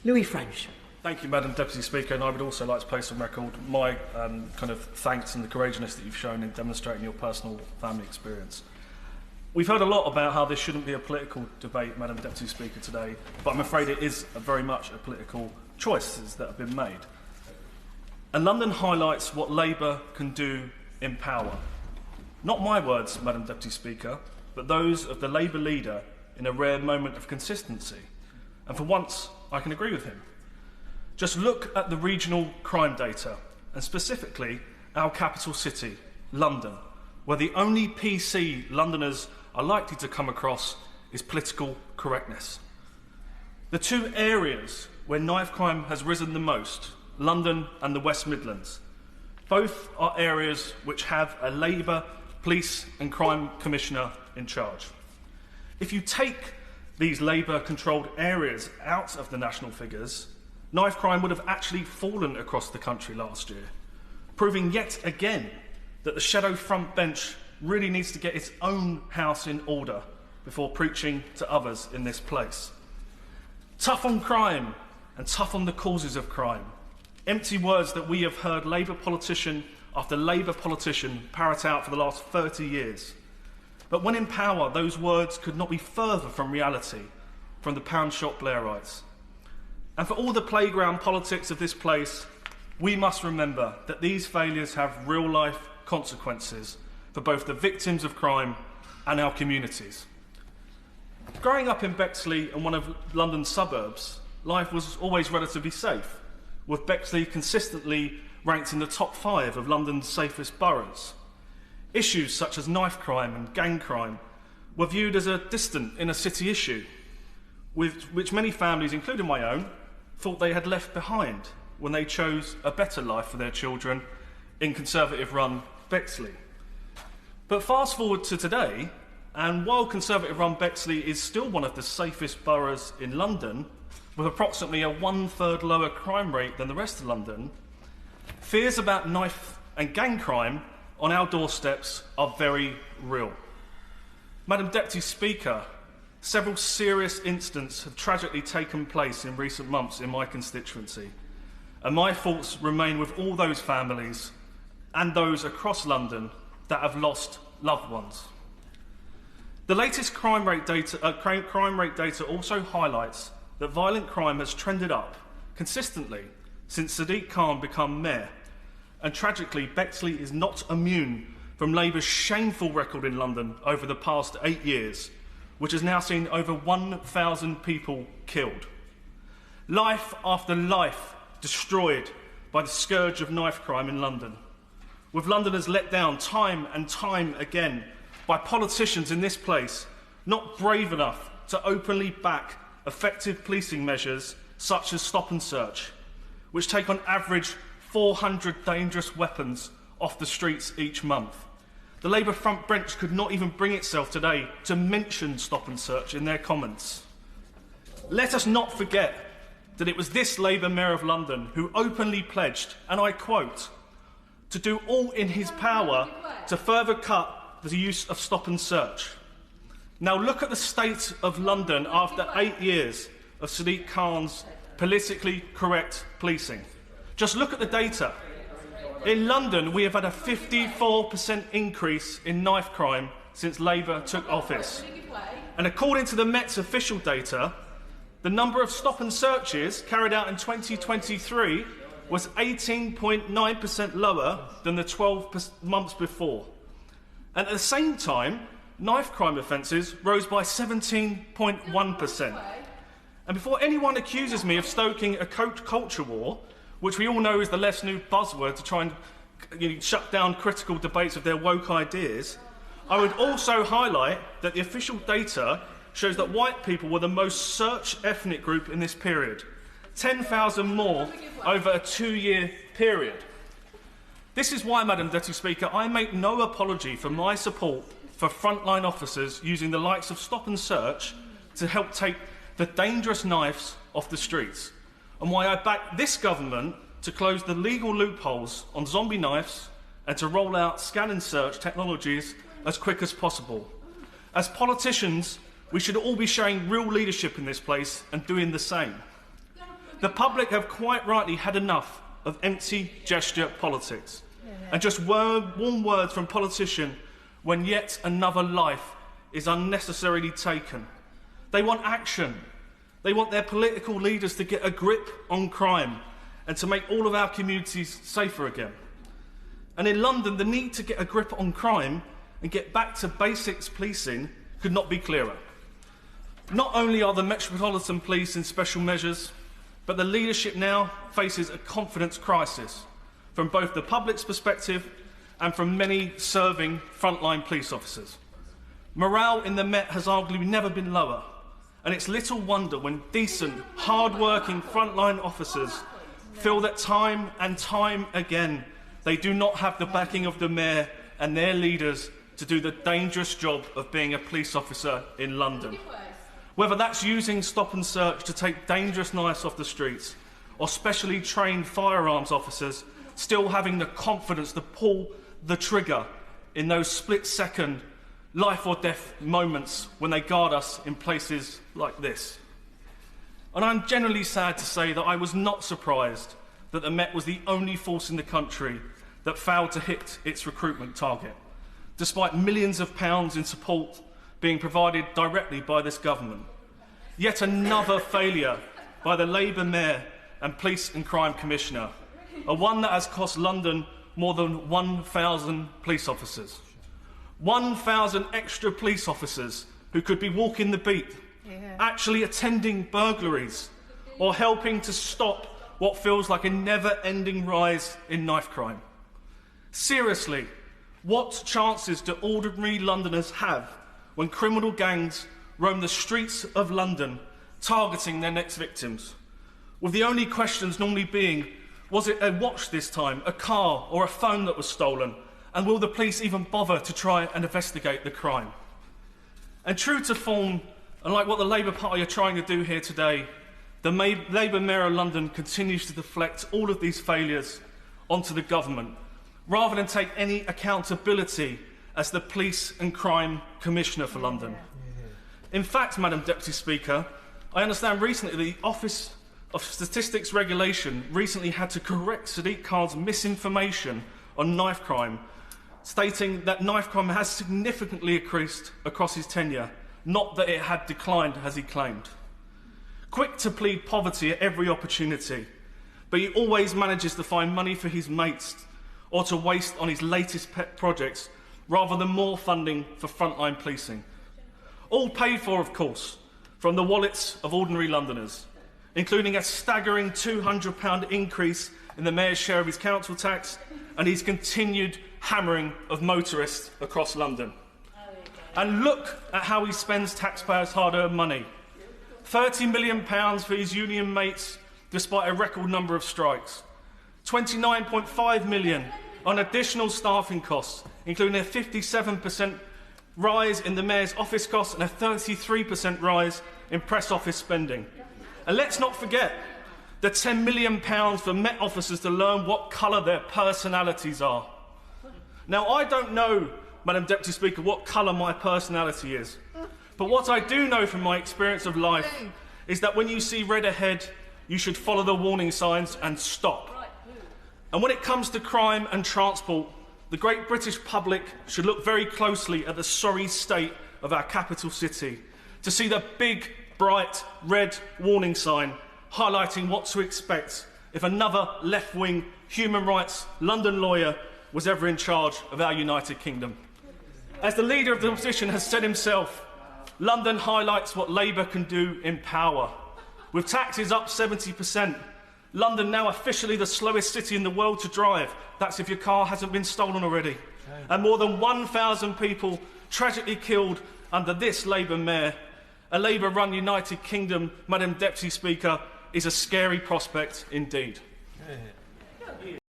Louie French. Thank you, Madam Deputy Speaker, and I would also like to place on record my kind of thanks and the courageousness that you've shown in demonstrating your personal family experience. We've heard a lot about how this shouldn't be a political debate, Madam Deputy Speaker, today, but I'm afraid it is very much a political choices that have been made. And London highlights what Labour can do in power. Not my words, Madam Deputy Speaker, but those of the Labour leader in a rare moment of consistency. And for once, I can agree with him. Just look at the regional crime data, and specifically our capital city, London, where the only PC Londoners are likely to come across is political correctness. The two areas where knife crime has risen the most, London and the West Midlands, both are areas which have a Labour Police and Crime Commissioner in charge. If you take these Labour-controlled areas out of the national figures, knife crime would have actually fallen across the country last year, proving yet again that the shadow front bench really needs to get its own house in order before preaching to others in this place. Tough on crime and tough on the causes of crime. Empty words that we have heard Labour politician after Labour politician parrot out for the last 30 years. But when in power, those words could not be further from reality, from the pound shop Blairites. And for all the playground politics of this place, we must remember that these failures have real-life consequences for both the victims of crime and our communities. Growing up in Bexley and one of London's suburbs, life was always relatively safe, with Bexley consistently ranked in the top 5 of London's safest boroughs. Issues such as knife crime and gang crime were viewed as a distant inner-city issue, which many families, including my own, thought they had left behind when they chose a better life for their children in Conservative-run Bexley. But fast forward to today, and while Conservative-run Bexley is still one of the safest boroughs in London, with approximately a 1/3 lower crime rate than the rest of London, fears about knife and gang crime on our doorsteps are very real. Madam Deputy Speaker, several serious incidents have tragically taken place in recent months in my constituency, and my thoughts remain with all those families and those across London that have lost loved ones. The latest crime rate data also highlights that violent crime has trended up consistently since Sadiq Khan became mayor, and tragically Bexley is not immune from Labour's shameful record in London over the past 8 years, which has now seen over 1,000 people killed. Life after life destroyed by the scourge of knife crime in London, with Londoners let down time and time again by politicians in this place not brave enough to openly back effective policing measures such as stop and search, which take on average 400 dangerous weapons off the streets each month. The Labour front bench could not even bring itself today to mention stop and search in their comments. Let us not forget that it was this Labour Mayor of London who openly pledged, and I quote, to do all in his power to further cut the use of stop and search. Now look at the state of London after 8 years of Sadiq Khan's politically correct policing. Just look at the data. In London, we have had a 54% increase in knife crime since Labour took office. And according to the Met's official data, the number of stop and searches carried out in 2023 was 18.9% lower than the 12 months before. And at the same time, knife crime offences rose by 17.1%. And before anyone accuses me of stoking a culture war, which we all know is the less new buzzword to try and shut down critical debates of their woke ideas, I would also highlight that the official data shows that white people were the most searched ethnic group in this period, 10,000 more over a 2-year period. This is why, Madam Deputy Speaker, I make no apology for my support for frontline officers using the likes of stop and search to help take the dangerous knives off the streets, and why I back this government to close the legal loopholes on zombie knives and to roll out scan and search technologies as quick as possible. As politicians, we should all be showing real leadership in this place and doing the same. The public have quite rightly had enough of empty gesture politics and just warm words from politicians when yet another life is unnecessarily taken. They want action. They want their political leaders to get a grip on crime and to make all of our communities safer again. And in London, the need to get a grip on crime and get back to basics policing could not be clearer. Not only are the Metropolitan Police in special measures, but the leadership now faces a confidence crisis from both the public's perspective and from many serving frontline police officers. Morale in the Met has arguably never been lower, and it's little wonder when decent, hard-working frontline officers feel that time and time again they do not have the backing of the Mayor and their leaders to do the dangerous job of being a police officer in London. Whether that's using stop and search to take dangerous knives off the streets, or specially trained firearms officers still having the confidence to pull the trigger in those split-second life or death moments when they guard us in places like this. And I'm genuinely sad to say that I was not surprised that the Met was the only force in the country that failed to hit its recruitment target, despite millions of pounds in support being provided directly by this government. Yet another failure by the Labour Mayor and Police and Crime Commissioner, a one that has cost London more than 1,000 police officers. 1,000 extra police officers who could be walking the beat, actually attending burglaries, or helping to stop what feels like a never-ending rise in knife crime. Seriously, what chances do ordinary Londoners have when criminal gangs roam the streets of London targeting their next victims? With the only questions normally being, was it a watch this time, a car or a phone that was stolen? And will the police even bother to try and investigate the crime? And true to form, and like what the Labour Party are trying to do here today, the Labour Mayor of London continues to deflect all of these failures onto the government, rather than take any accountability as the Police and Crime Commissioner for London. In fact, Madam Deputy Speaker, I understand recently the Office of Statistics Regulation recently had to correct Sadiq Khan's misinformation on knife crime, stating that knife crime has significantly increased across his tenure, not that it had declined as he claimed. Quick to plead poverty at every opportunity, but he always manages to find money for his mates or to waste on his latest pet projects rather than more funding for frontline policing. All paid for, of course, from the wallets of ordinary Londoners, including a staggering £200 increase in the Mayor's share of his council tax and his continued hammering of motorists across London. And look at how he spends taxpayers' hard-earned money. £30 million for his union mates despite a record number of strikes. £29.5 million on additional staffing costs, including a 57% rise in the Mayor's office costs and a 33% rise in press office spending. And let's not forget the £10 million for Met officers to learn what colour their personalities are. Now, I don't know, Madam Deputy Speaker, what colour my personality is. But what I do know from my experience of life is that when you see red ahead, you should follow the warning signs and stop. And when it comes to crime and transport, the great British public should look very closely at the sorry state of our capital city to see the big, bright red warning sign highlighting what to expect if another left-wing human rights London lawyer was ever in charge of our United Kingdom. As the leader of the opposition has said himself, London highlights what Labour can do in power. With taxes up 70%, London now officially the slowest city in the world to drive. That's if your car hasn't been stolen already. And more than 1,000 people tragically killed under this Labour Mayor. A Labour-run United Kingdom, Madam Deputy Speaker, is a scary prospect indeed.